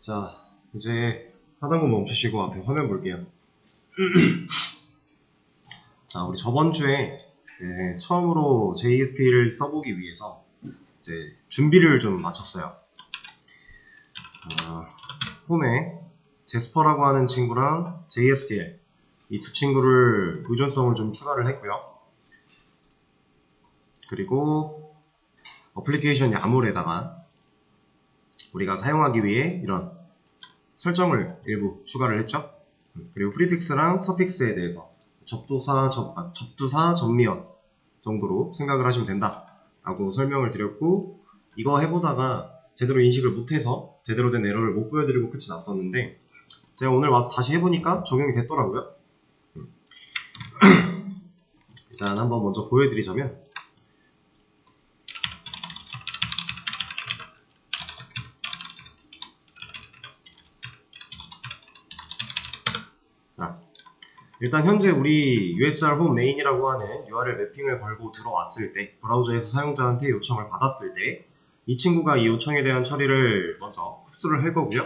자, 이제 하던 거 멈추시고 앞에 화면 볼게요. 자, 우리 저번 주에 처음으로 JSP를 써보기 위해서 이제 준비를 좀 마쳤어요. 홈에 제스퍼라고 하는 친구랑 JSTL 이 두 친구를 의존성을 좀 추가를 했고요. 그리고 어플리케이션 야물에다가 우리가 사용하기 위해 이런 설정을 일부 추가를 했죠. 그리고 프리픽스랑 서픽스에 대해서 접두사, 전미연 정도로 생각을 하시면 된다 라고 설명을 드렸고, 이거 해보다가 제대로 인식을 못해서 제대로 된 에러를 못 보여드리고 끝이 났었는데, 제가 오늘 와서 다시 해보니까 적용이 됐더라고요. 일단 한번 먼저 보여드리자면, 일단 현재 우리 USR 홈 메인이라고 하는 URL 매핑을 걸고 들어왔을 때, 브라우저에서 사용자한테 요청을 받았을 때 이 친구가 이 요청에 대한 처리를 먼저 흡수를 할 거고요.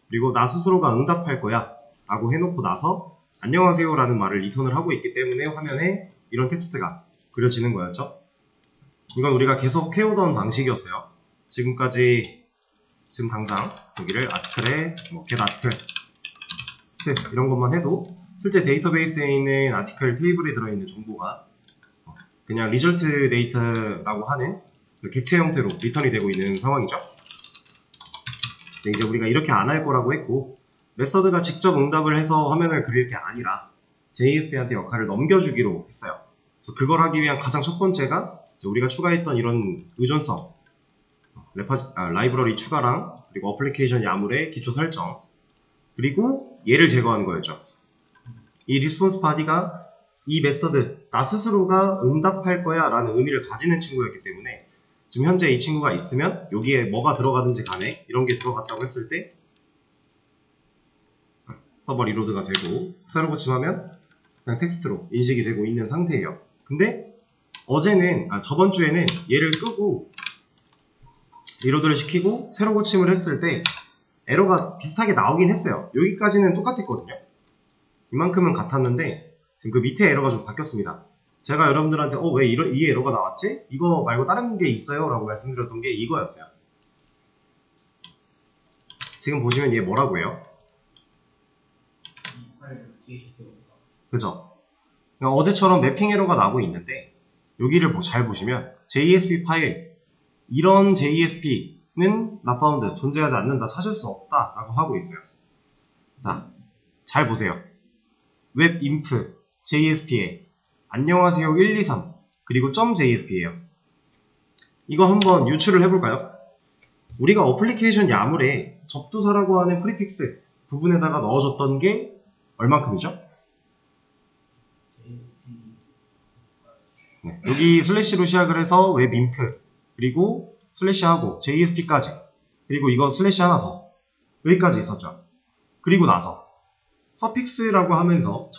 그리고 나 스스로가 응답할 거야 라고 해놓고 나서 안녕하세요 라는 말을 리턴을 하고 있기 때문에 화면에 이런 텍스트가 그려지는 거였죠. 이건 우리가 계속 해오던 방식이었어요. 지금 당장 여기를 아티클에 get article 이런 것만 해도 실제 데이터베이스에 있는 아티클 테이블에 들어있는 정보가 그냥 리절트 데이터라고 하는 그 객체 형태로 리턴이 되고 있는 상황이죠. 근데 이제 우리가 이렇게 안 할 거라고 했고, 메서드가 직접 응답을 해서 화면을 그릴 게 아니라 JSP한테 역할을 넘겨주기로 했어요. 그래서 그걸 하기 위한 가장 첫 번째가 우리가 추가했던 이런 의존성, 라이브러리 추가랑 그리고 어플리케이션 야물의 기초 설정, 그리고 얘를 제거하는 거였죠. 이 리스폰스 바디가 이 메서드, 나 스스로가 응답할 거야 라는 의미를 가지는 친구였기 때문에 지금 현재 이 친구가 있으면 여기에 뭐가 들어가든지 간에 이런 게 들어갔다고 했을 때 서버 리로드가 되고, 새로 고침하면 그냥 텍스트로 인식이 되고 있는 상태예요. 근데 저번 주에는 얘를 끄고 리로드를 시키고 새로 고침을 했을 때 에러가 비슷하게 나오긴 했어요. 여기까지는 똑같았거든요. 이만큼은 같았는데 지금 그 밑에 에러가 좀 바뀌었습니다. 제가 여러분들한테 왜 이 에러가 나왔지? 이거 말고 다른 게 있어요? 라고 말씀드렸던 게 이거였어요. 지금 보시면 얘 뭐라고 해요? 그죠? 그러니까 어제처럼 매핑 에러가 나고 있는데 여기를 잘 보시면 JSP 파일, 이런 JSP는 not found, 존재하지 않는다, 찾을 수 없다 라고 하고 있어요. 자, 잘 보세요. 웹인프 JSP에 안녕하세요 123 그리고 .jsp예요. 이거 한번 유출을 해볼까요? 우리가 어플리케이션 야물에 접두사라고 하는 프리픽스 부분에다가 넣어줬던 게 얼만큼이죠? 네, 여기 슬래시로 시작을 해서 웹인프 그리고 슬래시하고 JSP까지, 그리고 이거 슬래시 하나 더 여기까지 있었죠. 그리고 나서 서픽스라고 하면서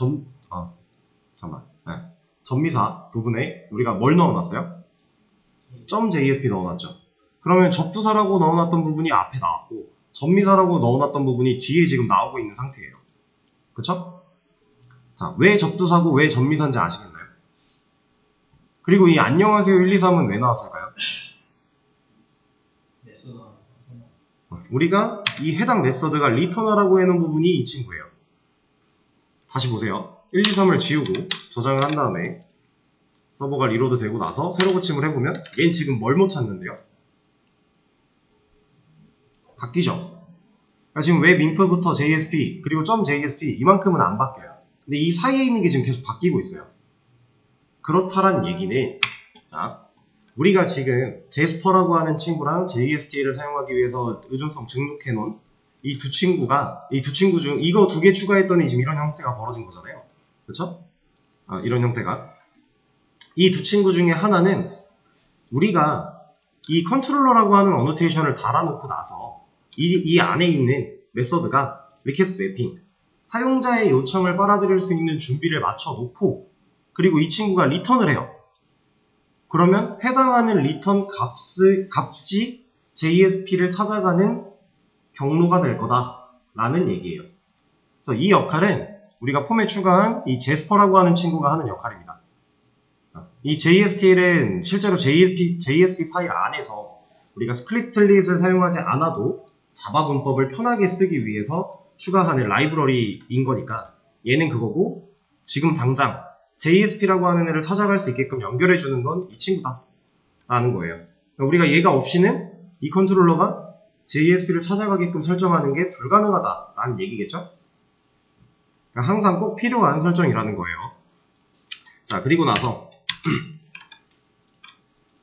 전미사 부분에 우리가 뭘 넣어놨어요? .jsp 넣어놨죠. 그러면 접두사라고 넣어놨던 부분이 앞에 나왔고 전미사라고 넣어놨던 부분이 뒤에 지금 나오고 있는 상태예요. 그쵸? 자, 왜 접두사고 왜 전미사인지 아시겠나요? 그리고 이 안녕하세요 123은 왜 나왔을까요? 우리가 이 해당 메서드가 리턴하라고 해놓은 부분이 이 친구예요. 다시 보세요. 123을 지우고 저장을 한 다음에 서버가 리로드 되고 나서 새로 고침을 해보면 얘는 지금 뭘 못 찾는데요? 바뀌죠? 그러니까 지금 웹인프부터 JSP 그리고 .jsp 이만큼은 안 바뀌어요. 근데 이 사이에 있는 게 지금 계속 바뀌고 있어요. 그렇다란 얘기는, 자, 우리가 지금 제스퍼라고 하는 친구랑 JSTL을 사용하기 위해서 의존성 등록해놓은 이 두 친구 중 이거 두 개 추가했더니 지금 이런 형태가 벌어진 거잖아요. 그렇죠? 이런 형태가. 이 두 친구 중에 하나는 우리가 이 컨트롤러라고 하는 어노테이션을 달아놓고 나서 이 안에 있는 메서드가 리퀘스트 매핑, 사용자의 요청을 빨아들일 수 있는 준비를 맞춰놓고 그리고 이 친구가 리턴을 해요. 그러면 해당하는 리턴 값이 JSP를 찾아가는 경로가 될 거다라는 얘기예요. 그래서 이 역할은 우리가 폼에 추가한 이 제스퍼라고 하는 친구가 하는 역할입니다. 이 JSTL은 실제로 JSP 파일 안에서 우리가 스플릿릿을 사용하지 않아도 자바 문법을 편하게 쓰기 위해서 추가하는 라이브러리인 거니까 얘는 그거고, 지금 당장 JSP라고 하는 애를 찾아갈 수 있게끔 연결해주는 건 이 친구다 라는 거예요. 그러니까 우리가 얘가 없이는 이 컨트롤러가 JSP를 찾아가게끔 설정하는 게 불가능하다라는 얘기겠죠? 그러니까 항상 꼭 필요한 설정이라는 거예요. 자, 그리고 나서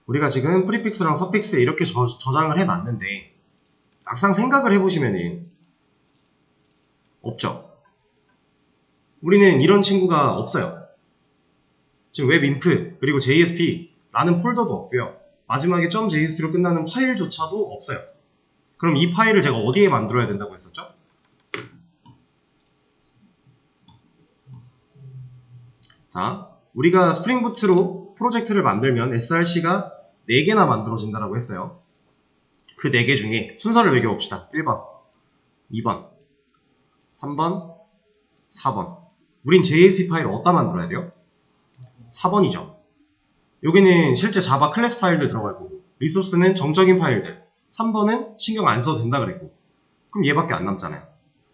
우리가 지금 프리픽스랑 서픽스에 이렇게 저장을 해놨는데 막상 생각을 해보시면은 없죠. 우리는 이런 친구가 없어요. 지금 웹인프 그리고 JSP라는 폴더도 없고요. 마지막에 .jsp로 끝나는 파일조차도 없어요. 그럼 이 파일을 제가 어디에 만들어야 된다고 했었죠? 자, 우리가 스프링부트로 프로젝트를 만들면 SRC가 4개나 만들어진다고 했어요. 그 4개 중에 순서를 매겨봅시다. 1번, 2번, 3번, 4번. 우린 JSP 파일을 어디다 만들어야 돼요? 4번이죠. 여기는 실제 자바 클래스 파일들 들어갈 거고, 리소스는 정적인 파일들, 3번은 신경 안 써도 된다 그랬고, 그럼 얘밖에 안 남잖아요.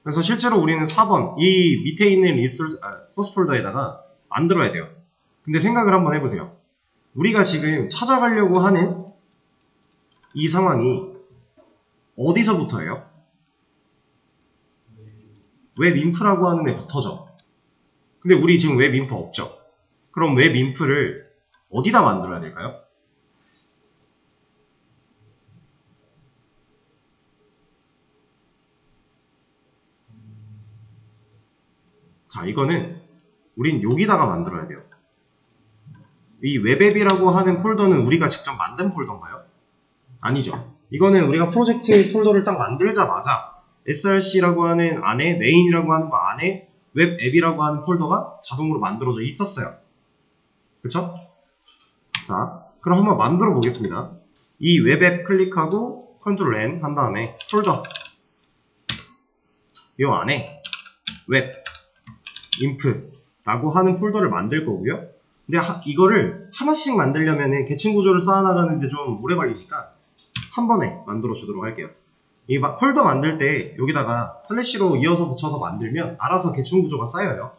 그래서 실제로 우리는 4번, 이 밑에 있는 소스 폴더에다가 만들어야 돼요. 근데 생각을 한번 해보세요. 우리가 지금 찾아가려고 하는 이 상황이 어디서부터예요? 웹인프라고 하는 애부터죠. 근데 우리 지금 웹인프 없죠? 그럼 웹인프를 어디다 만들어야 될까요? 자, 이거는 우린 여기다가 만들어야 돼요. 이 웹앱이라고 하는 폴더는 우리가 직접 만든 폴더인가요? 아니죠. 이거는 우리가 프로젝트 폴더를 딱 만들자마자 SRC라고 하는 안에, 메인이라고 하는 거 안에 웹앱이라고 하는 폴더가 자동으로 만들어져 있었어요. 그쵸? 자, 그럼 한번 만들어 보겠습니다. 이 웹앱 클릭하고 컨트롤 N 한 다음에 폴더, 이 안에 웹 인프라고 하는 폴더를 만들 거고요. 근데 이거를 하나씩 만들려면 계층 구조를 쌓아나가는데 좀 오래 걸리니까 한 번에 만들어 주도록 할게요. 이 폴더 만들 때 여기다가 슬래시로 이어서 붙여서 만들면 알아서 계층 구조가 쌓여요.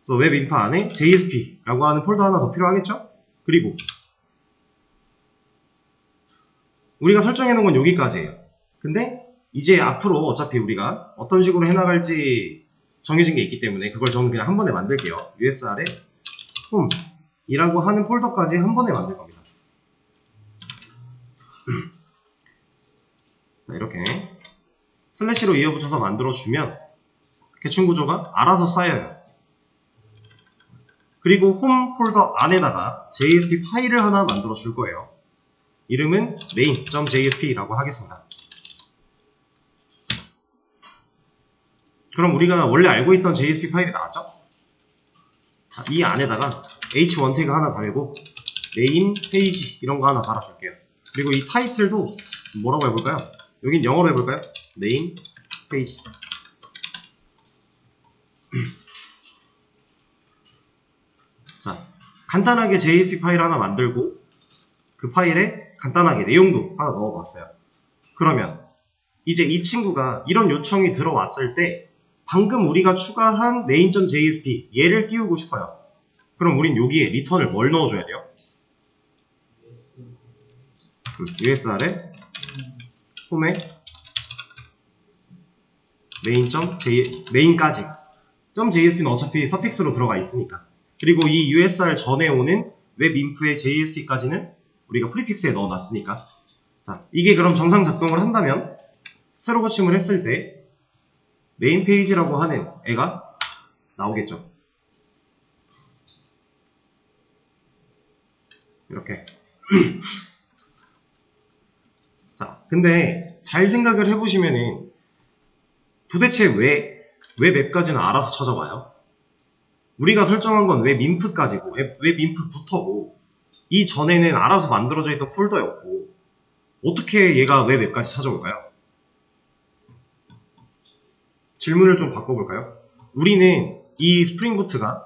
그래서 웹 인프 안에 JSP라고 하는 폴더 하나 더 필요하겠죠? 그리고 우리가 설정해 놓은 건 여기까지예요. 근데 이제 앞으로 어차피 우리가 어떤 식으로 해나갈지 정해진 게 있기 때문에 그걸 저는 그냥 한 번에 만들게요. USR에 home이라고 하는 폴더까지 한 번에 만들 겁니다. 자, 이렇게 슬래시로 이어붙여서 만들어주면 계층 구조가 알아서 쌓여요. 그리고 홈 폴더 안에다가 JSP 파일을 하나 만들어 줄 거예요. 이름은 main.jsp라고 하겠습니다. 그럼 우리가 원래 알고 있던 JSP 파일이 나왔죠? 이 안에다가 h1 태그 하나 달고 메인 페이지 이런 거 하나 달아줄게요. 그리고 이 타이틀도 뭐라고 해볼까요? 여긴 영어로 해볼까요? 메인 페이지. 자, 간단하게 JSP 파일 하나 만들고 그 파일에 간단하게 내용도 하나 넣어봤어요. 그러면 이제 이 친구가 이런 요청이 들어왔을 때 방금 우리가 추가한 main.jsp 얘를 띄우고 싶어요. 그럼 우린 여기에 리턴을 뭘 넣어줘야 돼요? USR에 홈에 main까지 .jsp는 어차피 서픽스로 들어가 있으니까. 그리고 이 USR 전에 오는 웹인프의 JSP까지는 우리가 프리픽스에 넣어놨으니까. 자, 이게 그럼 정상 작동을 한다면 새로 고침을 했을 때 메인 페이지라고 하는 애가 나오겠죠. 이렇게. 자, 근데 잘 생각을 해보시면은 도대체 왜 웹앱까지는 알아서 찾아와요? 우리가 설정한 건 웹인프까지고 웹인프부터고 이 전에는 알아서 만들어져 있던 폴더였고 어떻게 얘가 웹앱까지 찾아올까요? 질문을 좀 바꿔볼까요? 우리는 이 스프링부트가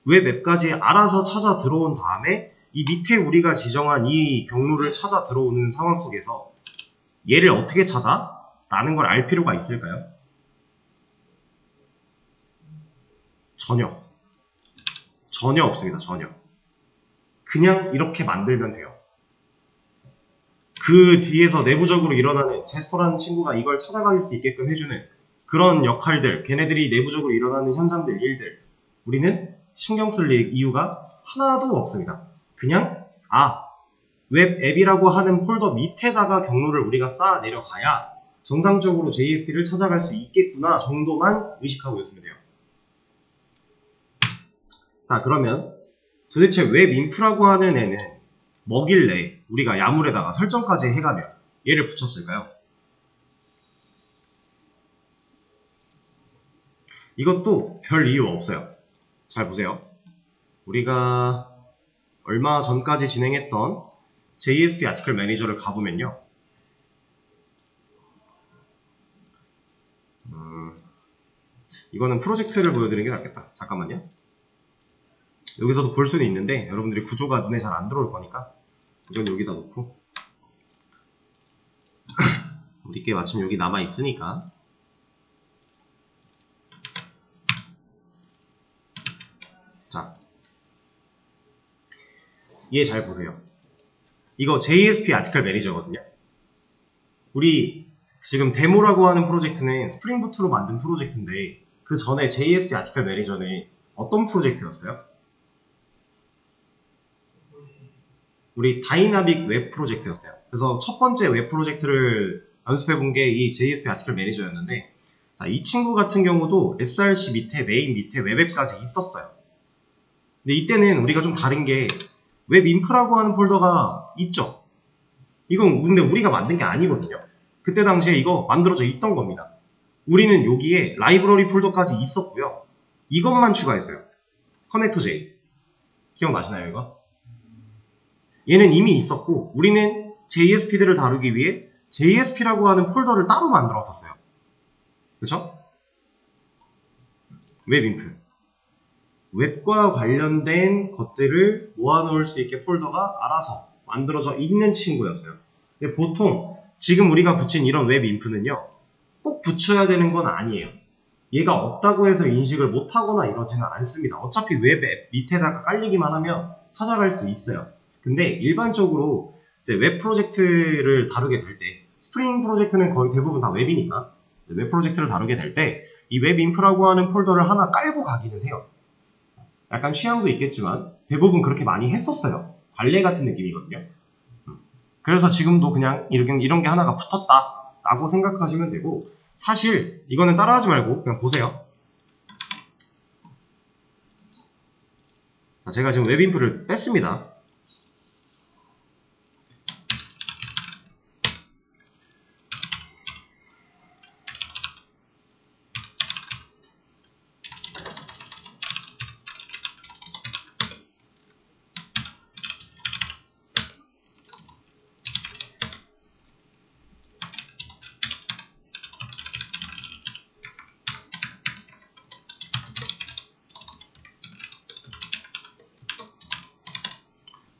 웹 앱까지 알아서 찾아 들어온 다음에 이 밑에 우리가 지정한 이 경로를 찾아 들어오는 상황 속에서 얘를 어떻게 찾아? 라는 걸 알 필요가 있을까요? 전혀 없습니다. 전혀. 그냥 이렇게 만들면 돼요. 그 뒤에서 내부적으로 일어나는 제스퍼라는 친구가 이걸 찾아갈 수 있게끔 해주는 그런 역할들, 걔네들이 내부적으로 일어나는 현상들, 일들, 우리는 신경 쓸 이유가 하나도 없습니다. 그냥 웹 앱이라고 하는 폴더 밑에다가 경로를 우리가 쌓아 내려가야 정상적으로 JSP를 찾아갈 수 있겠구나 정도만 의식하고 있으면 돼요. 자, 그러면 도대체 웹 인프라고 하는 애는 뭐길래 우리가 야물에다가 설정까지 해가며 얘를 붙였을까요? 이것도 별 이유 없어요. 잘 보세요. 우리가 얼마 전까지 진행했던 JSP 아티클 매니저를 가보면요. 이거는 프로젝트를 보여드리는 게 낫겠다. 잠깐만요. 여기서도 볼 수는 있는데 여러분들이 구조가 눈에 잘 안 들어올 거니까 이건 여기다 놓고 우리께 마침 여기 남아 있으니까 자, 얘 잘 보세요. 이거 JSP 아티클 매니저거든요. 우리 지금 데모라고 하는 프로젝트는 스프링부트로 만든 프로젝트인데 그 전에 JSP 아티클 매니저는 어떤 프로젝트였어요? 우리 다이나믹 웹 프로젝트였어요. 그래서 첫 번째 웹 프로젝트를 연습해 본 게 이 JSP 아티클 매니저였는데 자, 이 친구 같은 경우도 SRC 밑에 메인 밑에 웹앱까지 있었어요. 근데 이때는 우리가 좀 다른 게 웹 인프라고 하는 폴더가 있죠. 이건 근데 우리가 만든 게 아니거든요. 그때 당시에 이거 만들어져 있던 겁니다. 우리는 여기에 라이브러리 폴더까지 있었고요. 이것만 추가했어요. 커넥터 J. 기억나시나요 이거? 얘는 이미 있었고 우리는 JSP들을 다루기 위해 JSP라고 하는 폴더를 따로 만들었었어요. 그쵸? 웹인프. 웹과 관련된 것들을 모아놓을 수 있게 폴더가 알아서 만들어져 있는 친구였어요. 근데 보통 지금 우리가 붙인 이런 웹인프는요. 꼭 붙여야 되는 건 아니에요. 얘가 없다고 해서 인식을 못하거나 이러지는 않습니다. 어차피 웹앱 밑에다가 깔리기만 하면 찾아갈 수 있어요. 근데 일반적으로 이제 웹 프로젝트를 다루게 될 때 스프링 프로젝트는 거의 대부분 다 웹이니까 웹 프로젝트를 다루게 될 때 이 웹 인프라고 하는 폴더를 하나 깔고 가기는 해요. 약간 취향도 있겠지만 대부분 그렇게 많이 했었어요. 관례 같은 느낌이거든요. 그래서 지금도 그냥 이런 게 하나가 붙었다 라고 생각하시면 되고 사실 이거는 따라하지 말고 그냥 보세요. 자, 제가 지금 웹인프를 뺐습니다.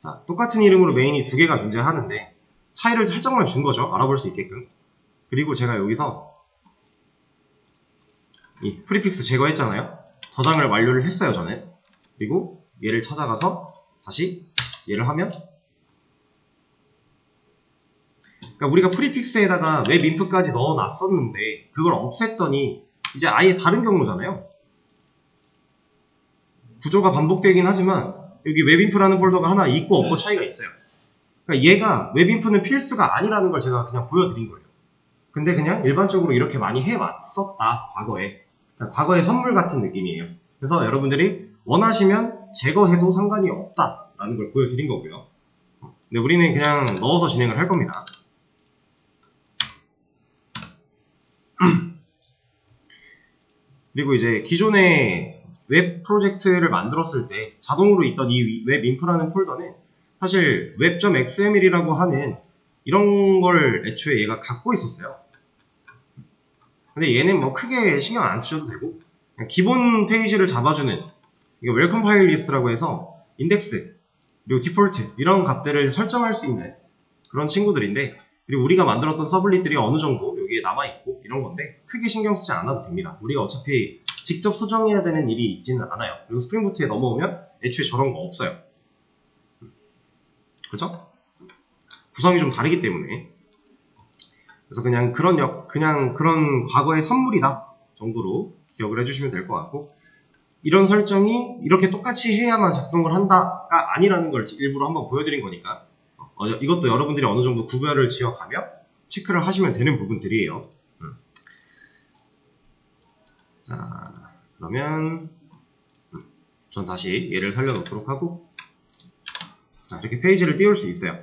자, 똑같은 이름으로 메인이 두 개가 존재하는데 차이를 살짝만 준 거죠. 알아볼 수 있게끔. 그리고 제가 여기서 이 프리픽스 제거했잖아요. 저장을 완료를 했어요, 저는. 그리고 얘를 찾아가서 다시 얘를 하면 그러니까 우리가 프리픽스에다가 웹인프까지 넣어놨었는데 그걸 없앴더니 이제 아예 다른 경로잖아요. 구조가 반복되긴 하지만 여기 웹인프라는 폴더가 하나 있고 없고 차이가 있어요. 그러니까 얘가 웹인프는 필수가 아니라는 걸 제가 그냥 보여드린 거예요. 근데 그냥 일반적으로 이렇게 많이 해왔었다, 과거에. 그러니까 과거의 선물 같은 느낌이에요. 그래서 여러분들이 원하시면 제거해도 상관이 없다라는 걸 보여드린 거고요. 근데 우리는 그냥 넣어서 진행을 할 겁니다. 그리고 이제 기존에 웹 프로젝트를 만들었을 때 자동으로 있던 이 웹 인프라는 폴더는 사실 web.xml이라고 하는 이런 걸 애초에 얘가 갖고 있었어요. 근데 얘는 뭐 크게 신경 안 쓰셔도 되고, 그냥 기본 페이지를 잡아주는, 이게 웰컴 파일 리스트라고 해서 인덱스, 그리고 디폴트, 이런 값들을 설정할 수 있는 그런 친구들인데, 그리고 우리가 만들었던 서블릿들이 어느 정도 여기에 남아있고 이런 건데 크게 신경 쓰지 않아도 됩니다. 우리가 어차피 직접 수정해야 되는 일이 있지는 않아요. 그리고 스프링부트에 넘어오면 애초에 저런 거 없어요. 그죠? 구성이 좀 다르기 때문에. 그래서 그냥 그런 과거의 선물이다 정도로 기억을 해주시면 될 것 같고, 이런 설정이 이렇게 똑같이 해야만 작동을 한다가 아니라는 걸 일부러 한번 보여드린 거니까 이것도 여러분들이 어느 정도 구별을 지어가며 체크를 하시면 되는 부분들이에요. 자, 그러면 전 다시 얘를 살려놓도록 하고, 자, 이렇게 페이지를 띄울 수 있어요.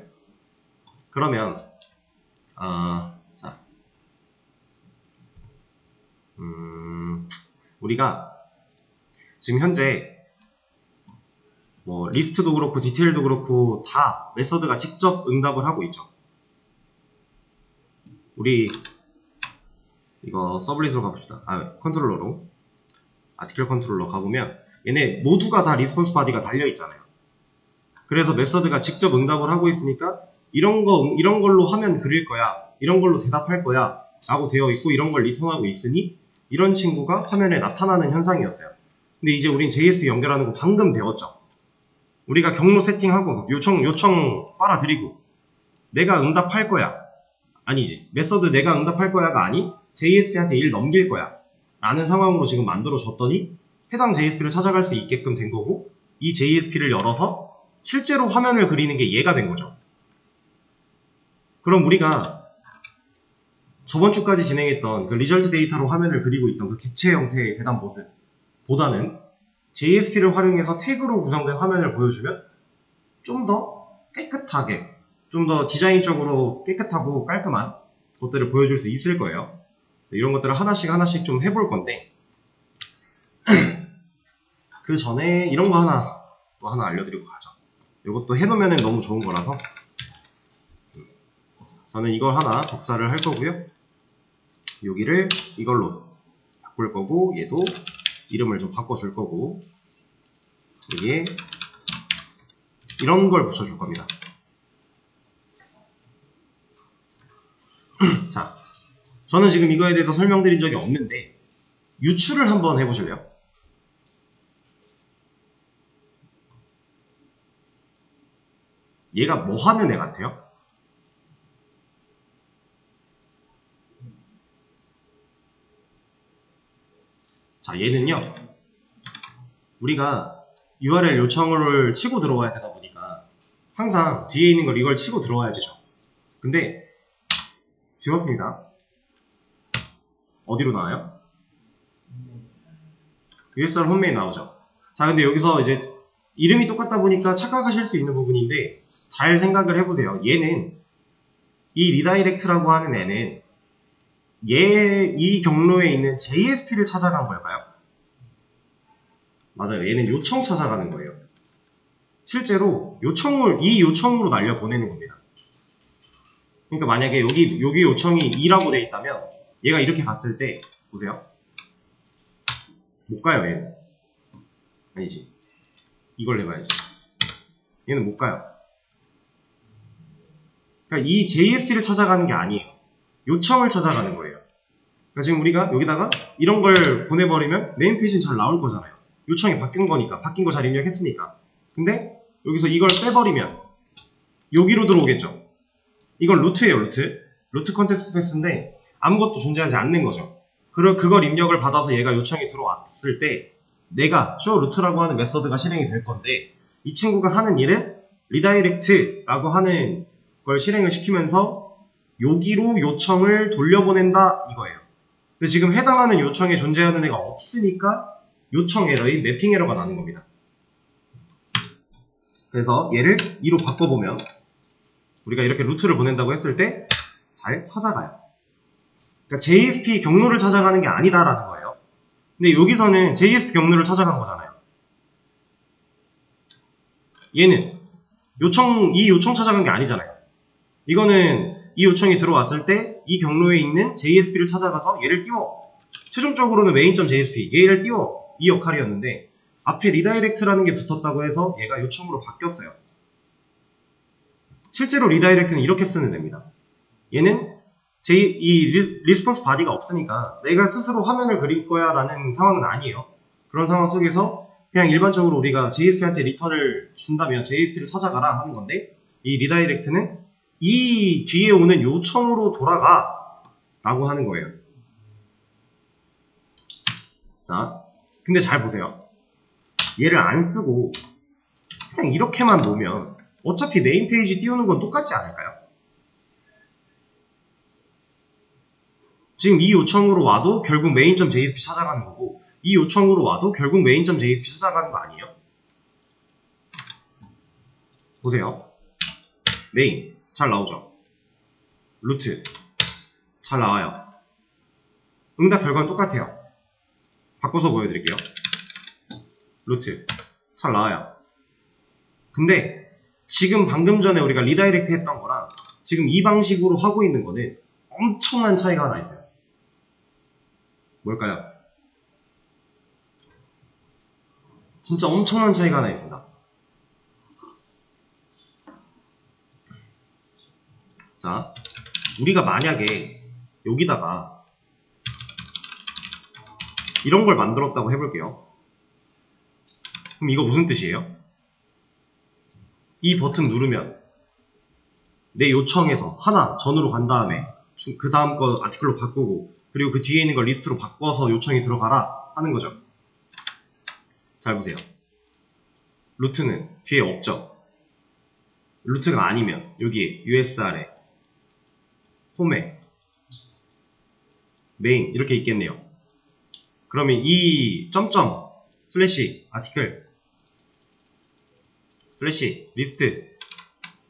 그러면 자, 우리가 지금 현재 뭐 리스트도 그렇고 디테일도 그렇고 다 메서드가 직접 응답을 하고 있죠. 우리 이거 서블릿으로 가봅시다. 컨트롤러로, 아티클 컨트롤러 가보면 얘네 모두가 다 리스폰스 바디가 달려있잖아요. 그래서 메서드가 직접 응답을 하고 있으니까 이런 걸로 하면 그릴 거야, 이런 걸로 대답할 거야 라고 되어 있고, 이런 걸 리턴하고 있으니 이런 친구가 화면에 나타나는 현상이었어요. 근데 이제 우린 JSP 연결하는 거 방금 배웠죠. 우리가 경로 세팅하고 요청 빨아들이고 내가 응답할 거야, 아니지, 메서드 내가 응답할 거야가 아닌 JSP한테 일 넘길 거야 라는 상황으로 지금 만들어 줬더니 해당 JSP를 찾아갈 수 있게끔 된 거고, 이 JSP를 열어서 실제로 화면을 그리는 게 얘가 된 거죠. 그럼 우리가 저번 주까지 진행했던 그 리절트 데이터로 화면을 그리고 있던 그 객체 형태의 대답 모습보다는 JSP를 활용해서 태그로 구성된 화면을 보여주면 좀 더 깨끗하게, 좀 더 디자인적으로 깨끗하고 깔끔한 것들을 보여줄 수 있을 거예요. 이런 것들을 하나씩 좀 해볼 건데, 그 전에 이런 거 또 하나 알려드리고 가죠. 이것도 해놓으면 너무 좋은 거라서 저는 이걸 하나 복사를 할 거고요. 여기를 이걸로 바꿀 거고, 얘도 이름을 좀 바꿔줄 거고, 여기에 이런 걸 붙여줄 겁니다. 자, 저는 지금 이거에 대해서 설명드린 적이 없는데 유추를 한번 해보실래요? 얘가 뭐 하는 애 같아요? 자, 얘는요, 우리가 URL 요청을 치고 들어와야 되다 보니까 항상 뒤에 있는 걸 이걸 치고 들어와야 되죠. 근데 지웠습니다. 어디로 나와요? USR 홈메인 나오죠. 자, 근데 여기서 이제 이름이 똑같다 보니까 착각하실 수 있는 부분인데 잘 생각을 해보세요. 얘는, 이 리다이렉트라고 하는 애는 이 경로에 있는 JSP를 찾아간 걸까요? 맞아요. 얘는 요청 찾아가는 거예요. 실제로 이 요청으로 날려보내는 겁니다. 그러니까 만약에 여기 요청이 2라고 돼 있다면 얘가 이렇게 갔을 때 보세요. 못 가요, 얘는. 아니지. 이걸 해봐야지. 얘는 못 가요. 그러니까 이 JSP를 찾아가는 게 아니에요. 요청을 찾아가는 거예요. 그러니까 지금 우리가 여기다가 이런 걸 보내버리면 메인 페이지는 잘 나올 거잖아요. 요청이 바뀐 거니까, 바뀐 거 잘 입력했으니까. 근데 여기서 이걸 빼버리면 여기로 들어오겠죠. 이건 루트예요, 루트 컨텍스트 패스인데 아무것도 존재하지 않는 거죠. 그걸 입력을 받아서 얘가 요청이 들어왔을 때 내가 showRoute라고 하는 메서드가 실행이 될 건데, 이 친구가 하는 일은 redirect라고 하는 걸 실행을 시키면서 여기로 요청을 돌려보낸다 이거예요. 근데 지금 해당하는 요청에 존재하는 애가 없으니까 요청 에러인 매핑 에러가 나는 겁니다. 그래서 얘를 2로 바꿔보면 우리가 이렇게 루트를 보낸다고 했을 때 잘 찾아가요. 그러니까 JSP 경로를 찾아가는 게 아니다라는 거예요. 근데 여기서는 JSP 경로를 찾아간 거잖아요. 얘는 이 요청 찾아간 게 아니잖아요. 이거는 이 요청이 들어왔을 때 이 경로에 있는 JSP를 찾아가서 얘를 띄워 최종적으로는 main.jsp 얘를 띄워 이 역할이었는데 앞에 리다이렉트라는 게 붙었다고 해서 얘가 요청으로 바뀌었어요. 실제로 리다이렉트는 이렇게 쓰면 됩니다. 얘는 이 리스폰스 바디가 없으니까 내가 스스로 화면을 그릴 거야 라는 상황은 아니에요. 그런 상황 속에서 그냥 일반적으로 우리가 JSP한테 리턴을 준다면 JSP를 찾아가라 하는 건데 이 리다이렉트는 이 뒤에 오는 요청으로 돌아가 라고 하는 거예요. 자, 근데 잘 보세요. 얘를 안 쓰고 그냥 이렇게만 놓으면 어차피 메인 페이지 띄우는 건 똑같지 않을까요? 지금 이 요청으로 와도 결국 main.jsp 찾아가는 거고 이 요청으로 와도 결국 main.jsp 찾아가는 거 아니에요? 보세요. 메인 잘 나오죠? 루트 잘 나와요. 응답 결과는 똑같아요. 바꿔서 보여드릴게요. 루트 잘 나와요. 근데 지금 방금 전에 우리가 리다이렉트 했던 거랑 지금 이 방식으로 하고 있는 거는 엄청난 차이가 하나 있어요. 뭘까요? 진짜 엄청난 차이가 하나 있습니다. 자, 우리가 만약에 여기다가 이런 걸 만들었다고 해볼게요. 그럼 이거 무슨 뜻이에요? 이 버튼 누르면 내 요청에서 하나 전으로 간 다음에 그 다음 거 아티클로 바꾸고 그리고 그 뒤에 있는 걸 리스트로 바꿔서 요청이 들어가라 하는 거죠. 잘 보세요. 루트는 뒤에 없죠. 루트가 아니면 여기에 USR에 홈에 메인 이렇게 있겠네요. 그러면 이 점점 슬래시 아티클 슬래시 리스트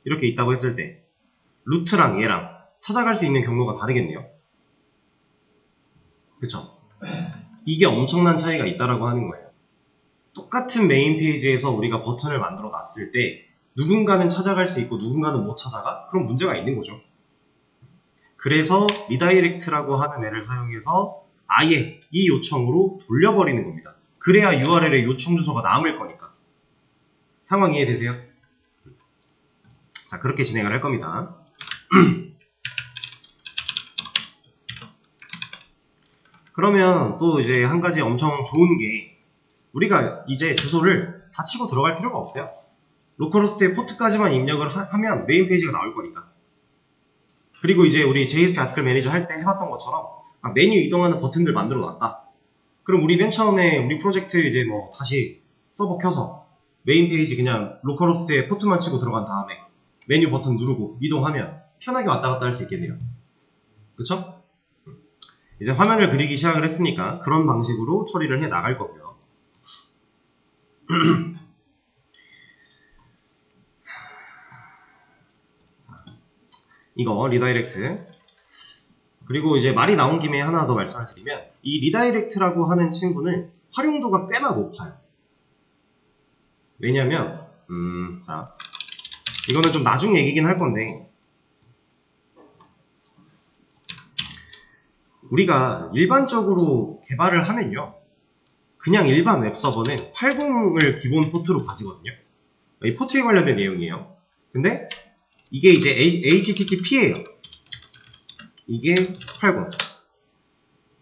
이렇게 있다고 했을 때 루트랑 얘랑 찾아갈 수 있는 경로가 다르겠네요. 그쵸? 이게 엄청난 차이가 있다라고 하는 거예요. 똑같은 메인 페이지에서 우리가 버튼을 만들어 놨을 때 누군가는 찾아갈 수 있고 누군가는 못 찾아가? 그럼 문제가 있는 거죠. 그래서 리다이렉트라고 하는 애를 사용해서 아예 이 요청으로 돌려버리는 겁니다. 그래야 URL에 요청 주소가 남을 거니까. 상황 이해되세요? 자, 그렇게 진행을 할 겁니다. 그러면 또 이제 한 가지 엄청 좋은 게 우리가 이제 주소를 다 치고 들어갈 필요가 없어요. 로컬호스트의 포트까지만 입력을 하면 메인 페이지가 나올 거니까. 그리고 이제 우리 JSP 아티클 매니저 할 때 해봤던 것처럼 메뉴 이동하는 버튼들 만들어 놨다. 그럼 우리 맨 처음에 우리 프로젝트 이제 뭐 다시 서버 켜서 메인 페이지 그냥 로컬호스트에 포트만 치고 들어간 다음에 메뉴 버튼 누르고 이동하면 편하게 왔다 갔다 할 수 있겠네요. 그쵸? 이제 화면을 그리기 시작을 했으니까 그런 방식으로 처리를 해 나갈 거고요. 이거 리다이렉트. 그리고 이제 말이 나온 김에 하나 더 말씀을 드리면 이 리다이렉트라고 하는 친구는 활용도가 꽤나 높아요. 왜냐면 자, 이거는 좀 나중 얘기긴 할 건데 우리가 일반적으로 개발을 하면요 그냥 일반 웹서버는 80을 기본 포트로 가지거든요. 이 포트에 관련된 내용이에요. 근데 이게 이제 HTTP예요. 이게 80.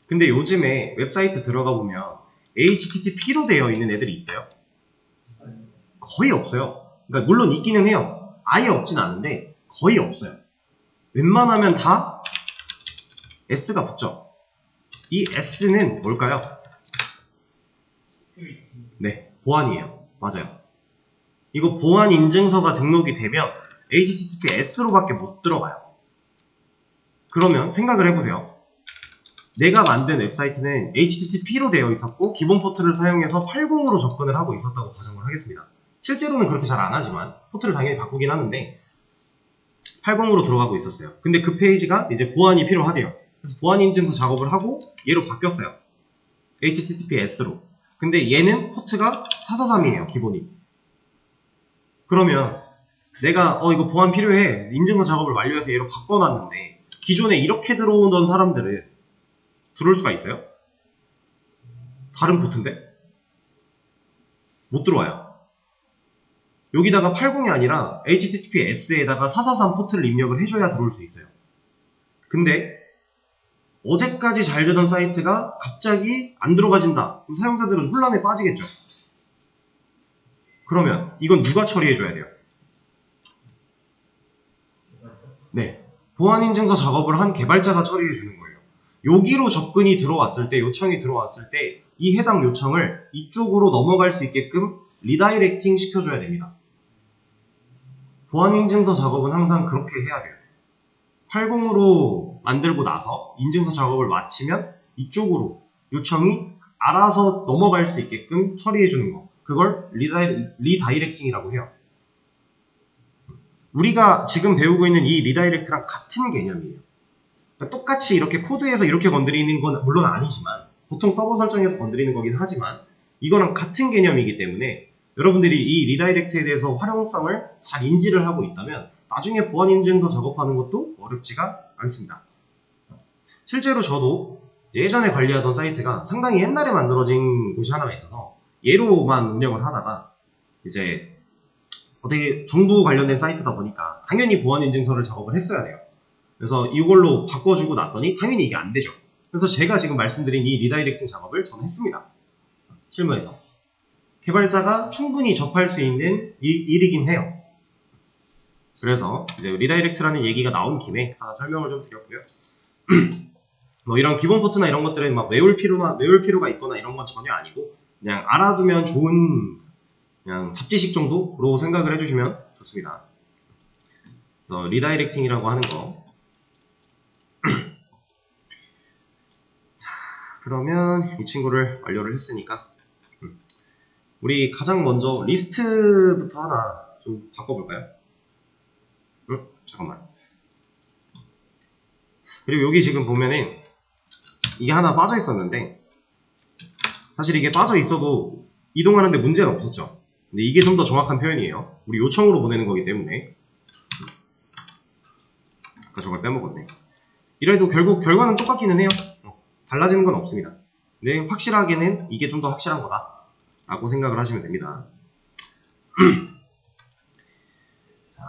근데 요즘에 웹사이트 들어가 보면 HTTP로 되어 있는 애들이 있어요? 거의 없어요. 그러니까 물론 있기는 해요. 아예 없진 않은데 거의 없어요. 웬만하면 다 S가 붙죠. 이 S는 뭘까요? 네, 보안이에요. 맞아요. 이거 보안 인증서가 등록이 되면 HTTPS로밖에 못 들어가요. 그러면 생각을 해보세요. 내가 만든 웹사이트는 HTTP로 되어 있었고 기본 포트를 사용해서 80으로 접근을 하고 있었다고 가정을 하겠습니다. 실제로는 그렇게 잘 안 하지만 포트를 당연히 바꾸긴 하는데 80으로 들어가고 있었어요. 근데 그 페이지가 이제 보안이 필요하대요. 그래서 보안 인증서 작업을 하고 얘로 바뀌었어요. HTTPS로. 근데 얘는 포트가 443이에요. 기본이. 그러면 내가 이거 보안 필요해. 인증서 작업을 완료해서 얘로 바꿔놨는데 기존에 이렇게 들어오던 사람들은 들어올 수가 있어요? 다른 포트인데? 못 들어와요. 여기다가 80이 아니라 HTTPS에다가 443 포트를 입력을 해줘야 들어올 수 있어요. 근데 어제까지 잘 되던 사이트가 갑자기 안 들어가진다. 그럼 사용자들은 혼란에 빠지겠죠. 그러면 이건 누가 처리해줘야 돼요? 네, 보안인증서 작업을 한 개발자가 처리해주는 거예요. 여기로 접근이 들어왔을 때, 요청이 들어왔을 때 이 해당 요청을 이쪽으로 넘어갈 수 있게끔 리다이렉팅 시켜줘야 됩니다. 보안인증서 작업은 항상 그렇게 해야 돼요. 80으로 만들고 나서 인증서 작업을 마치면 이쪽으로 요청이 알아서 넘어갈 수 있게끔 처리해주는 거. 그걸 리다이렉팅이라고 해요. 우리가 지금 배우고 있는 이 리다이렉트랑 같은 개념이에요. 그러니까 똑같이 이렇게 코드에서 이렇게 건드리는 건 물론 아니지만 보통 서버 설정에서 건드리는 거긴 하지만 이거랑 같은 개념이기 때문에 여러분들이 이 리다이렉트에 대해서 활용성을 잘 인지를 하고 있다면 나중에 보안인증서 작업하는 것도 어렵지가 않습니다. 실제로 저도 예전에 관리하던 사이트가 상당히 옛날에 만들어진 곳이 하나가 있어서 얘로만 운영을 하다가 이제 어떻게 정부 관련된 사이트다 보니까 당연히 보안인증서를 작업을 했어야 돼요. 그래서 이걸로 바꿔주고 났더니 당연히 이게 안 되죠. 그래서 제가 지금 말씀드린 이 리다이렉팅 작업을 저는 했습니다. 실무에서. 개발자가 충분히 접할 수 있는 일이긴 해요. 그래서 이제 리다이렉트라는 얘기가 나온 김에 하나 설명을 좀 드렸고요. 뭐 이런 기본 포트나 이런 것들은 막 외울 필요가 있거나 이런 건 전혀 아니고 그냥 알아두면 좋은 그냥 잡지식 정도로 생각을 해주시면 좋습니다. 그래서 리다이렉팅이라고 하는 거. 자, 그러면 이 친구를 완료를 했으니까 우리 가장 먼저 리스트부터 하나 좀 바꿔볼까요? 잠깐만. 그리고 여기 지금 보면은 이게 하나 빠져 있었는데 사실 이게 빠져 있어도 이동하는데 문제는 없었죠. 근데 이게 좀 더 정확한 표현이에요. 우리 요청으로 보내는 거기 때문에. 아까 저걸 빼먹었네. 이래도 결국 결과는 똑같기는 해요. 달라지는 건 없습니다. 근데 확실하게는 이게 좀 더 확실한 거다 라고 생각을 하시면 됩니다. 자,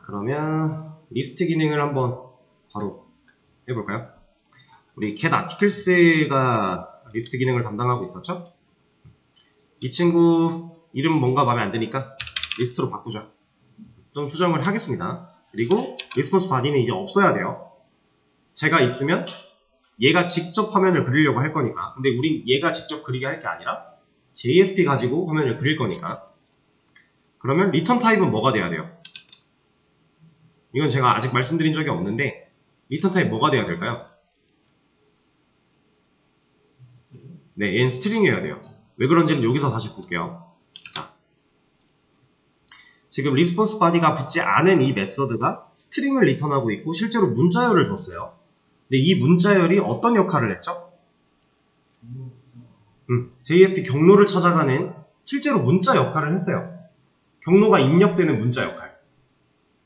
그러면 리스트 기능을 한번 바로 해볼까요? 우리 get articles가 리스트 기능을 담당하고 있었죠? 이 친구 이름 뭔가 마음에 안 드니까 리스트로 바꾸죠. 좀 수정을 하겠습니다. 그리고 response body는 이제 없어야 돼요. 제가 있으면 얘가 직접 화면을 그리려고 할 거니까. 근데 우린 얘가 직접 그리게 할 게 아니라 JSP 가지고 화면을 그릴 거니까. 그러면 return 타입은 뭐가 돼야 돼요? 이건 제가 아직 말씀드린 적이 없는데 return 타입 뭐가 돼야 될까요? 네, 얘는 스트링이어야 돼요. 왜 그런지는 여기서 다시 볼게요. 자, 지금 response body가 붙지 않은 이 메서드가 스트링을 리턴하고 있고 실제로 문자열을 줬어요. 근데 이 문자열이 어떤 역할을 했죠? JSP 경로를 찾아가는 실제로 문자 역할을 했어요. 경로가 입력되는 문자 역할.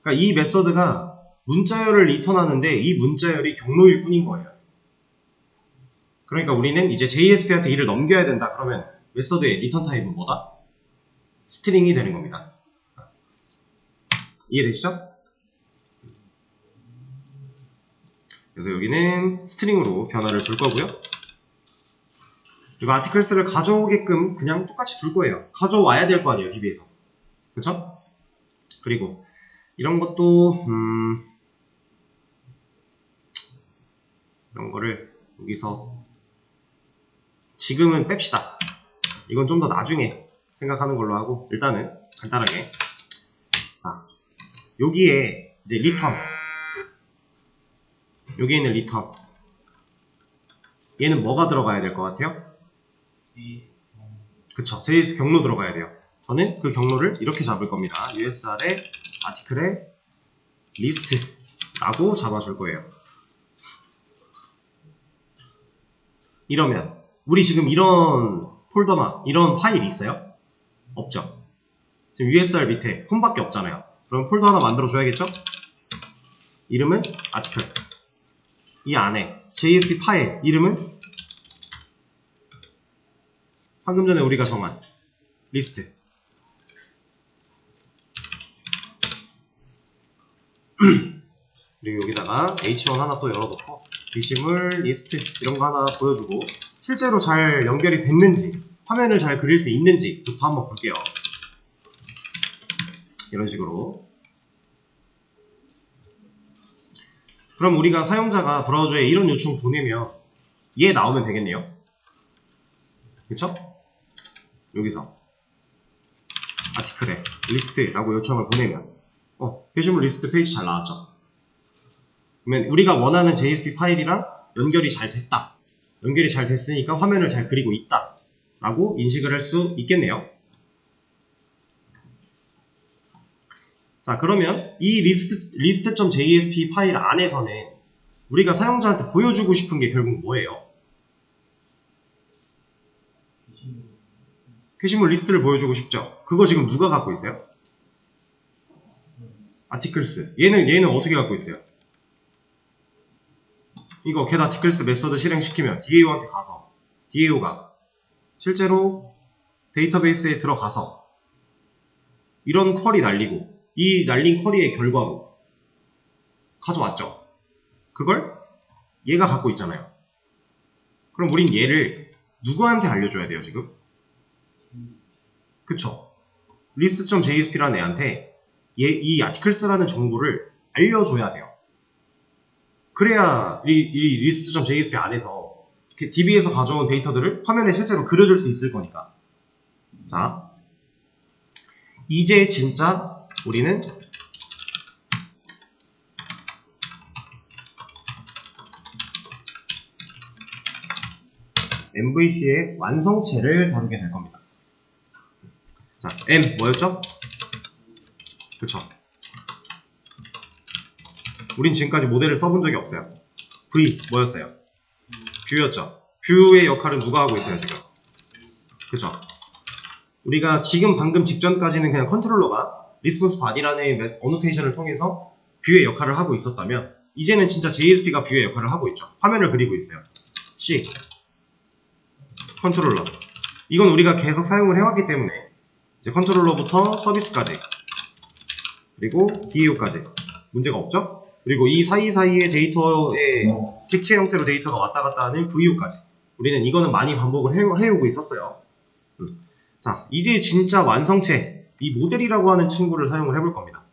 그러니까 이 메서드가 문자열을 리턴하는데 이 문자열이 경로일 뿐인 거예요. 그러니까 우리는 이제 JSP한테 일을 넘겨야 된다. 그러면 메서드의 리턴 타입은 뭐다? 스트링이 되는 겁니다. 이해되시죠? 그래서 여기는 스트링으로 변화를 줄 거고요. 그리고 아티클스를 가져오게끔 그냥 똑같이 둘 거예요. 가져와야 될 거 아니에요, DB에서. 그쵸? 그리고 이런 것도 이런 거를 여기서 지금은 뺍시다. 이건 좀 더 나중에 생각하는 걸로 하고 일단은 간단하게 자, 여기에 이제 리턴 여기에 있는 리턴 얘는 뭐가 들어가야 될 것 같아요? 그쵸, JS 경로 들어가야 돼요. 저는 그 경로를 이렇게 잡을 겁니다. USR의 아티클의 리스트라고 잡아줄 거예요. 이러면 우리 지금 이런 폴더나 이런 파일이 있어요? 없죠? 지금 USR 밑에 홈밖에 없잖아요. 그럼 폴더 하나 만들어 줘야겠죠? 이름은 아티클. 이 안에 JSP 파일 이름은 방금 전에 우리가 정한 리스트. 그리고 여기다가 h1 하나 또 열어놓고 게시물 리스트 이런 거 하나 보여주고 실제로 잘 연결이 됐는지 화면을 잘 그릴 수 있는지부터 한번 볼게요. 이런 식으로. 그럼 우리가 사용자가 브라우저에 이런 요청 보내면 얘 나오면 되겠네요. 그쵸? 여기서 아티클에 리스트라고 요청을 보내면 게시물 리스트 페이지 잘 나왔죠? 그러면 우리가 원하는 JSP 파일이랑 연결이 잘 됐다. 연결이 잘 됐으니까 화면을 잘 그리고 있다. 라고 인식을 할 수 있겠네요. 자, 그러면 이 list.jsp 파일 안에서는 우리가 사용자한테 보여주고 싶은 게 결국 뭐예요? 게시물 리스트를 보여주고 싶죠? 그거 지금 누가 갖고 있어요? articles. 얘는 어떻게 갖고 있어요? 이거 get articles 메서드 실행시키면 DAO한테 가서 DAO가 실제로 데이터베이스에 들어가서 이런 쿼리 날리고 이 날린 쿼리의 결과로 가져왔죠. 그걸 얘가 갖고 있잖아요. 그럼 우린 얘를 누구한테 알려줘야 돼요, 지금? 그쵸? list.jsp라는 애한테 이 articles라는 정보를 알려줘야 돼요. 그래야 이 list.jsp 안에서 DB에서 가져온 데이터들을 화면에 실제로 그려줄 수 있을 거니까. 자, 이제 진짜 우리는 MVC의 완성체를 다루게 될 겁니다. 자, M 뭐였죠? 그쵸? 우린 지금까지 모델을 써본 적이 없어요. V 뭐였어요? 뷰였죠? 뷰의 역할은 누가 하고 있어요, 지금? 그쵸? 우리가 지금 방금 직전까지는 그냥 컨트롤러가 리스폰스 바디라는 어노테이션을 통해서 뷰의 역할을 하고 있었다면 이제는 진짜 JSP가 뷰의 역할을 하고 있죠. 화면을 그리고 있어요. C 컨트롤러. 이건 우리가 계속 사용을 해왔기 때문에 이제 컨트롤러부터 서비스까지 그리고 DAO까지 문제가 없죠? 그리고 이 사이사이의 데이터의 객체 형태로 데이터가 왔다 갔다 하는 VO까지 우리는 이거는 많이 반복을 해오고 있었어요. 자, 이제 진짜 완성체 이 모델이라고 하는 친구를 사용을 해볼 겁니다.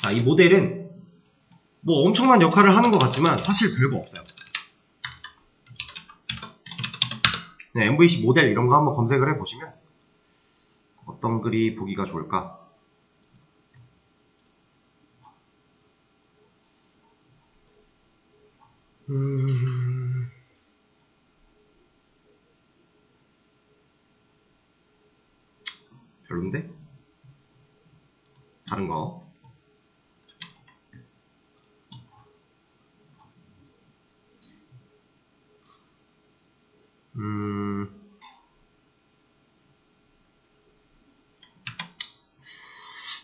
자, 이 모델은 뭐 엄청난 역할을 하는 것 같지만 사실 별거 없어요. 네, MVC 모델 이런 거 한번 검색을 해보시면 어떤 글이 보기가 좋을까? 별론데? 다른 거.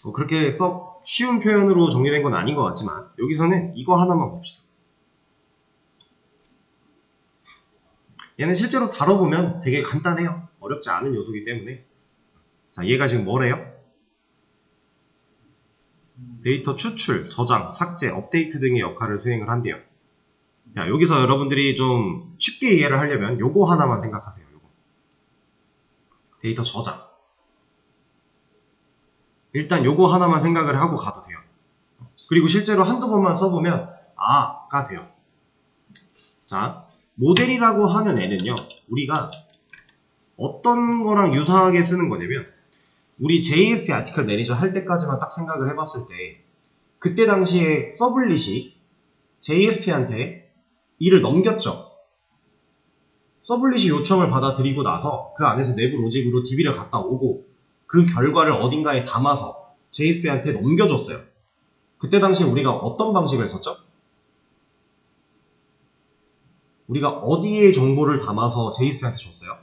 뭐 그렇게 썩 쉬운 표현으로 정리된 건 아닌 것 같지만 여기서는 이거 하나만 봅시다. 얘는 실제로 다뤄보면 되게 간단해요. 어렵지 않은 요소이기 때문에. 자, 얘가 지금 뭐래요? 데이터 추출, 저장, 삭제, 업데이트 등의 역할을 수행을 한대요. 자, 여기서 여러분들이 좀 쉽게 이해를 하려면 요거 하나만 생각하세요. 요거. 데이터 저장. 일단 요거 하나만 생각을 하고 가도 돼요. 그리고 실제로 한두 번만 써보면 가 돼요. 자, 모델이라고 하는 애는요, 우리가 어떤 거랑 유사하게 쓰는 거냐면 우리 JSP 아티클 매니저 할 때까지만 딱 생각을 해봤을 때 그때 당시에 서블릿이 JSP한테 일을 넘겼죠. 서블릿이 요청을 받아들이고 나서 그 안에서 내부 로직으로 DB를 갖다 오고 그 결과를 어딘가에 담아서 JSP한테 넘겨줬어요. 그때 당시에 우리가 어떤 방식을 썼죠? 우리가 어디에 정보를 담아서 JSP한테 줬어요?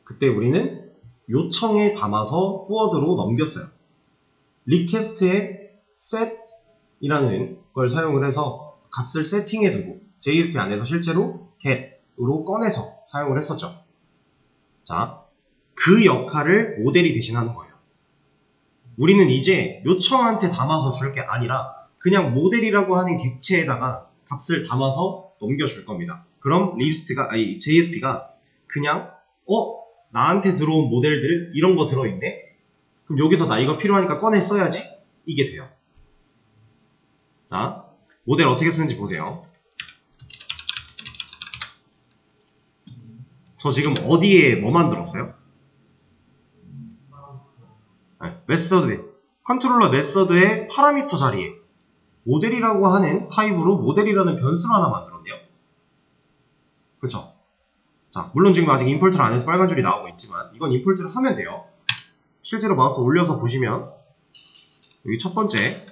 그때 우리는 요청에 담아서 포워드로 넘겼어요. 리퀘스트에 set이라는 걸 사용을 해서 값을 세팅해두고 JSP 안에서 실제로 get, 로 꺼내서 사용을 했었죠. 자, 그 역할을 모델이 대신하는 거예요. 우리는 이제 요청한테 담아서 줄 게 아니라 그냥 모델이라고 하는 객체에다가 값을 담아서 넘겨줄 겁니다. 그럼 JSP가 그냥 나한테 들어온 모델들 이런 거 들어있네? 그럼 여기서 나 이거 필요하니까 꺼내 써야지? 이게 돼요. 자, 모델 어떻게 쓰는지 보세요. 저 지금 어디에 뭐 만들었어요? 네, 메서드, 컨트롤러 메서드의 파라미터 자리에 모델이라고 하는 타입으로 모델이라는 변수를 하나 만들었네요. 그쵸? 자, 물론 지금 아직 임포트를 안 해서 빨간 줄이 나오고 있지만 이건 임포트를 하면 돼요. 실제로 마우스 올려서 보시면 여기 첫 번째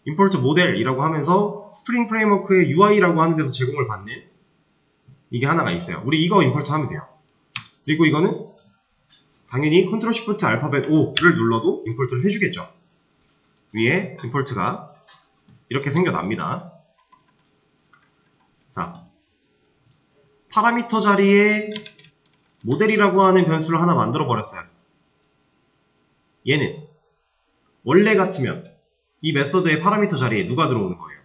임포트 모델이라고 하면서 스프링 프레임워크의 UI라고 하는 데서 제공을 받는 이게 하나가 있어요. 우리 이거 임포트 하면 돼요. 그리고 이거는 당연히 컨트롤 시프트 알파벳 O를 눌러도 임포트를 해주겠죠. 위에 임포트가 이렇게 생겨납니다. 자, 파라미터 자리에 모델이라고 하는 변수를 하나 만들어 버렸어요. 얘는 원래 같으면 이 메서드의 파라미터 자리에 누가 들어오는 거예요?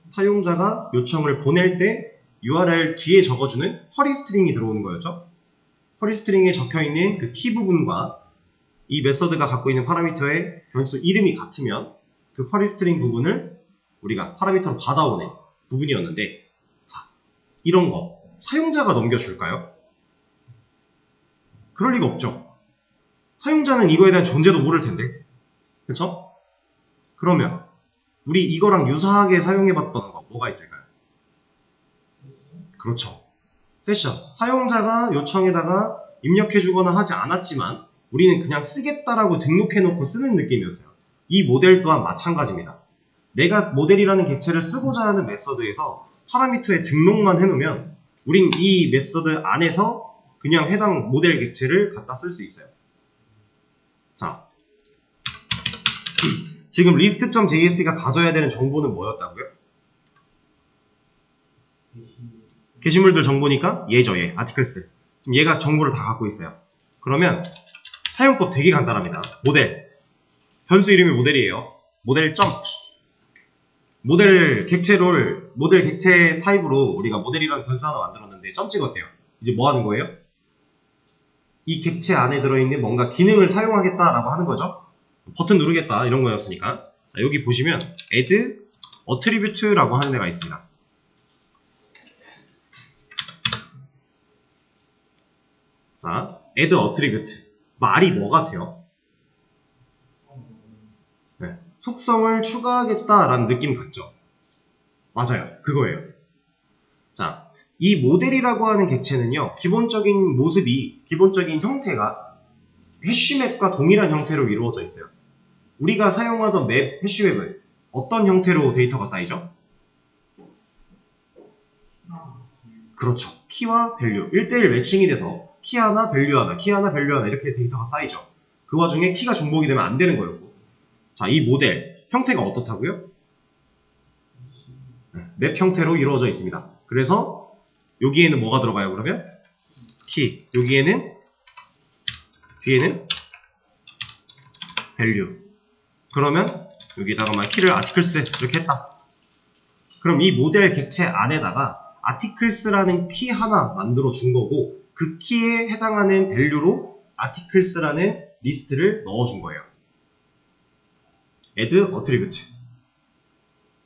사용자가 요청을 보낼 때 URL 뒤에 적어주는 쿼리 스트링이 들어오는 거였죠. 쿼리 스트링에 적혀있는 그 키 부분과 이 메서드가 갖고 있는 파라미터의 변수 이름이 같으면 그 쿼리 스트링 부분을 우리가 파라미터로 받아오는 부분이었는데, 자, 이런 거 사용자가 넘겨줄까요? 그럴 리가 없죠. 사용자는 이거에 대한 존재도 모를 텐데, 그쵸? 그러면 우리 이거랑 유사하게 사용해봤던 거 뭐가 있을까요? 그렇죠. 세션. 사용자가 요청에다가 입력해주거나 하지 않았지만 우리는 그냥 쓰겠다라고 등록해놓고 쓰는 느낌이었어요. 이 모델 또한 마찬가지입니다. 내가 모델이라는 객체를 쓰고자 하는 메서드에서 파라미터에 등록만 해놓으면 우린 이 메서드 안에서 그냥 해당 모델 객체를 갖다 쓸 수 있어요. 자, 지금 list.jsp가 가져야 되는 정보는 뭐였다고요? 게시물들 정보니까 얘죠, 얘. articles. 지금 얘가 정보를 다 갖고 있어요. 그러면 사용법 되게 간단합니다. 모델. 변수 이름이 모델이에요. 모델 점. 모델 객체 타입으로 우리가 모델이라는 변수 하나 만들었는데 점 찍었대요. 이제 뭐 하는 거예요? 이 객체 안에 들어있는 뭔가 기능을 사용하겠다라고 하는 거죠. 버튼 누르겠다 이런 거였으니까. 자, 여기 보시면 add attribute라고 하는 애가 있습니다. 자, add attribute. 말이 뭐 같아요? 네, 속성을 추가하겠다라는 느낌 같죠? 맞아요. 그거예요. 자, 이 모델이라고 하는 객체는요, 기본적인 모습이, 기본적인 형태가 해쉬맵과 동일한 형태로 이루어져 있어요. 우리가 사용하던 맵, 해쉬맵은 어떤 형태로 데이터가 쌓이죠? 그렇죠. 키와 밸류. 1대1 매칭이 돼서 키 하나, 밸류 하나, 키 하나, 밸류 하나 이렇게 데이터가 쌓이죠. 그 와중에 키가 중복이 되면 안 되는 거였고. 자, 이 모델, 형태가 어떻다고요? 맵 형태로 이루어져 있습니다. 그래서 여기에는 뭐가 들어가요, 그러면? 키. 여기에는, 뒤에는 밸류. 그러면 여기다가 키를 articles 이렇게 했다. 그럼 이 모델 객체 안에다가 articles라는 키 하나 만들어 준 거고, 그 키에 해당하는 밸류로 articles라는 리스트를 넣어 준 거예요. add attribute.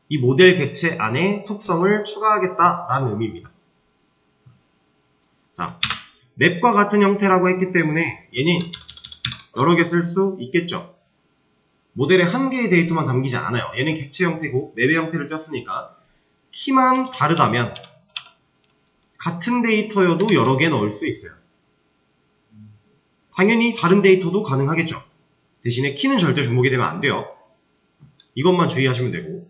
이 모델 객체 안에 속성을 추가하겠다라는 의미입니다. 자, 맵과 같은 형태라고 했기 때문에 얘는 여러 개 쓸 수 있겠죠. 모델에 한 개의 데이터만 담기지 않아요. 얘는 객체 형태고 맵의 형태를 띄었으니까 키만 다르다면 같은 데이터여도 여러 개 넣을 수 있어요. 당연히 다른 데이터도 가능하겠죠. 대신에 키는 절대 중복이 되면 안 돼요. 이것만 주의하시면 되고,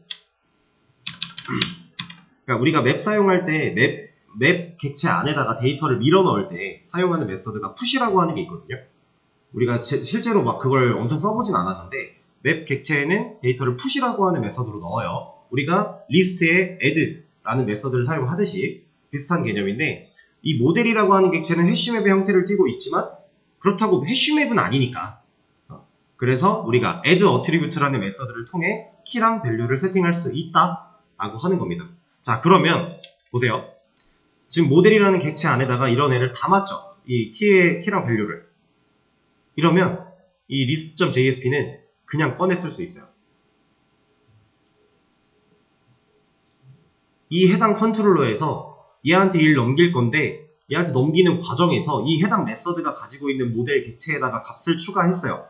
그러니까 우리가 맵 사용할 때 맵 객체 안에다가 데이터를 밀어 넣을 때 사용하는 메서드가 push라고 하는 게 있거든요. 우리가 실제로 막 그걸 엄청 써보진 않았는데 맵 객체에는 데이터를 push라고 하는 메서드로 넣어요. 우리가 리스트에 add라는 메서드를 사용하듯이 비슷한 개념인데, 이 모델이라고 하는 객체는 해시맵의 형태를 띠고 있지만 그렇다고 해시맵은 아니니까, 그래서 우리가 add attribute라는 메서드를 통해 키랑 밸류를 세팅할 수 있다라고 하는 겁니다. 자, 그러면 보세요. 지금 모델이라는 객체 안에다가 이런 애를 담았죠. 이 키랑 밸류를. 이러면 이 list.jsp는 그냥 꺼내 쓸 수 있어요. 이 해당 컨트롤러에서 얘한테 일 넘길 건데, 얘한테 넘기는 과정에서 이 해당 메서드가 가지고 있는 모델 객체에다가 값을 추가했어요.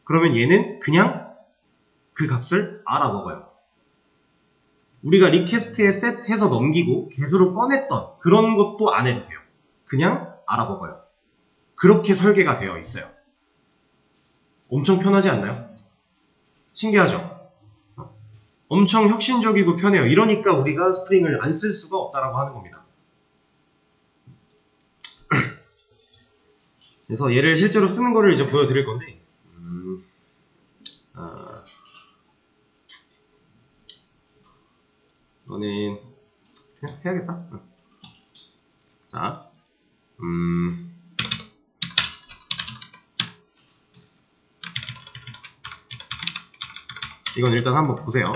그러면 얘는 그냥 그 값을 알아먹어요. 우리가 리퀘스트에 셋해서 넘기고 개수로 꺼냈던 그런 것도 안 해도 돼요. 그냥 알아먹어요. 그렇게 설계가 되어 있어요. 엄청 편하지 않나요? 신기하죠? 엄청 혁신적이고 편해요. 이러니까 우리가 스프링을 안 쓸 수가 없다라고 하는 겁니다. 그래서 얘를 실제로 쓰는 거를 이제 보여드릴 건데, 이거는 그냥 해야겠다. 자, 이건 일단 한번 보세요.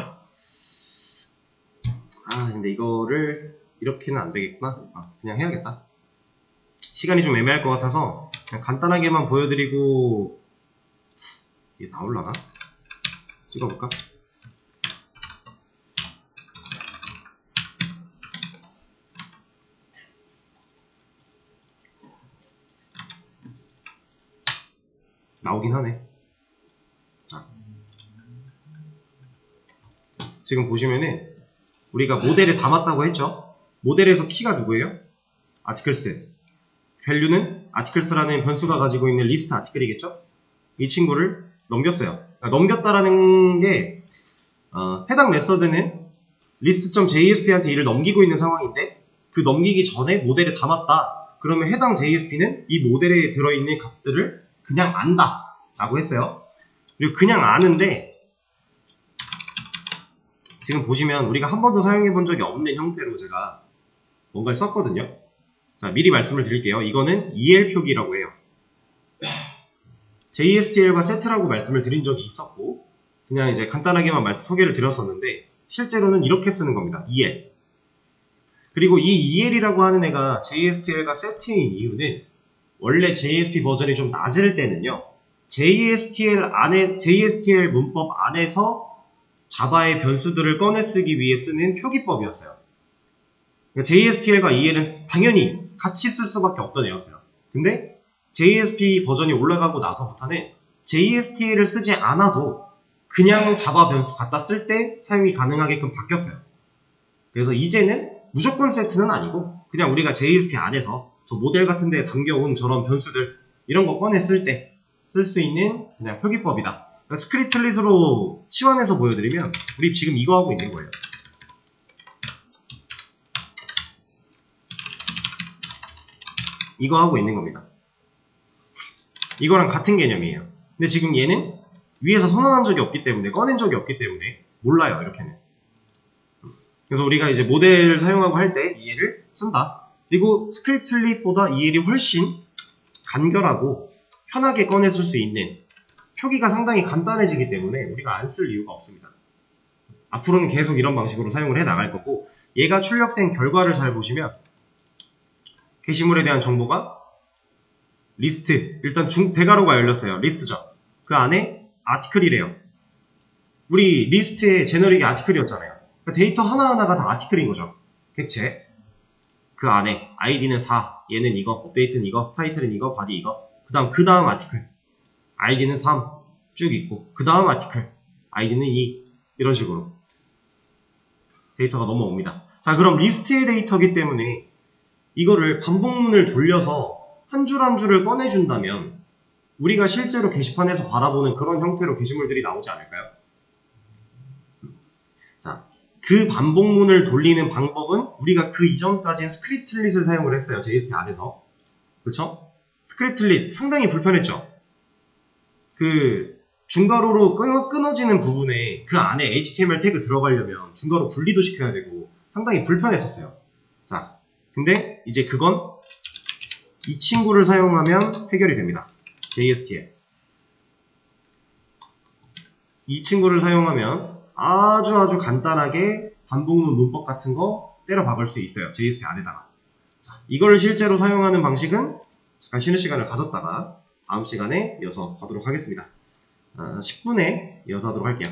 근데 이거를 이렇게는 안 되겠구나. 그냥 해야겠다. 시간이 좀 애매할 것 같아서 그냥 간단하게만 보여드리고, 이게 나올라나? 찍어볼까? 나오긴 하네. 자, 지금 보시면은 우리가 모델에 담았다고 했죠? 모델에서 키가 누구예요? 아티클스. 밸류는 아티클스라는 변수가 가지고 있는 리스트 아티클이겠죠? 이 친구를 넘겼어요. 그러니까 넘겼다라는 게 해당 메서드는 list.jsp한테 이를 넘기고 있는 상황인데, 그 넘기기 전에 모델에 담았다. 그러면 해당 JSP는 이 모델에 들어있는 값들을 그냥 안다 라고 했어요. 그리고 그냥 아는데, 지금 보시면 우리가 한 번도 사용해 본 적이 없는 형태로 제가 뭔가를 썼거든요. 자, 미리 말씀을 드릴게요. 이거는 EL 표기라고 해요. JSTL과 set라고 말씀을 드린 적이 있었고, 그냥 이제 간단하게만 소개를 드렸었는데, 실제로는 이렇게 쓰는 겁니다. EL. 그리고 이 EL이라고 하는 애가 JSTL과 set인 이유는, 원래 JSP 버전이 좀 낮을 때는요, JSTL 문법 안에서 자바의 변수들을 꺼내 쓰기 위해 쓰는 표기법이었어요. 그러니까 JSTL과 EL은 당연히 같이 쓸 수밖에 없던 애였어요. 근데 JSP 버전이 올라가고 나서부터는 JSTL을 쓰지 않아도 그냥 자바 변수 갖다 쓸 때 사용이 가능하게끔 바뀌었어요. 그래서 이제는 무조건 세트는 아니고 그냥 우리가 JSP 안에서 저 모델 같은 데 담겨온 저런 변수들 이런 거 꺼내 쓸 때 쓸 수 있는 그냥 표기법이다. 그러니까 스크립틀릿으로 치환해서 보여드리면 우리 지금 이거 하고 있는 거예요. 이거 하고 있는 겁니다. 이거랑 같은 개념이에요. 근데 지금 얘는 위에서 선언한 적이 없기 때문에, 꺼낸 적이 없기 때문에 몰라요, 이렇게는. 그래서 우리가 이제 모델을 사용하고 할 때 EL을 쓴다. 그리고 스크립틀릿보다 EL이 훨씬 간결하고 편하게 꺼내 쓸 수 있는, 표기가 상당히 간단해지기 때문에 우리가 안 쓸 이유가 없습니다. 앞으로는 계속 이런 방식으로 사용을 해 나갈 거고, 얘가 출력된 결과를 잘 보시면 게시물에 대한 정보가 리스트, 일단 대괄호가 열렸어요. 리스트죠. 그 안에 아티클이래요. 우리 리스트의 제너릭이 아티클이었잖아요. 그러니까 데이터 하나하나가 다 아티클인 거죠. 객체. 그 안에 아이디는 4, 얘는 이거, 업데이트는 이거, 타이틀은 이거, 바디 이거, 그 다음 아티클, 아이디는 3 쭉 있고, 그 다음 아티클, 아이디는 2, 이런 식으로 데이터가 넘어옵니다. 자, 그럼 리스트의 데이터이기 때문에 이거를 반복문을 돌려서 한 줄 한 줄을 꺼내준다면 우리가 실제로 게시판에서 바라보는 그런 형태로 게시물들이 나오지 않을까요? 자, 그 반복문을 돌리는 방법은 우리가 그 이전까지는 스크립틀릿을 사용을 했어요. JSP 안에서. 그렇죠? 스크립틀릿 상당히 불편했죠? 그 중괄호로 끊어지는 부분에 그 안에 HTML 태그 들어가려면 중괄호 분리도 시켜야 되고 상당히 불편했었어요. 자, 근데 이제 그건 이 친구를 사용하면 해결이 됩니다. JSTL. 이 친구를 사용하면 아주 간단하게 반복문 문법 같은 거 때려 박을 수 있어요. JSP 안에다가. 자, 이걸 실제로 사용하는 방식은 잠깐 쉬는 시간을 가졌다가 다음 시간에 이어서 하도록 하겠습니다. 10분에 이어서 하도록 할게요.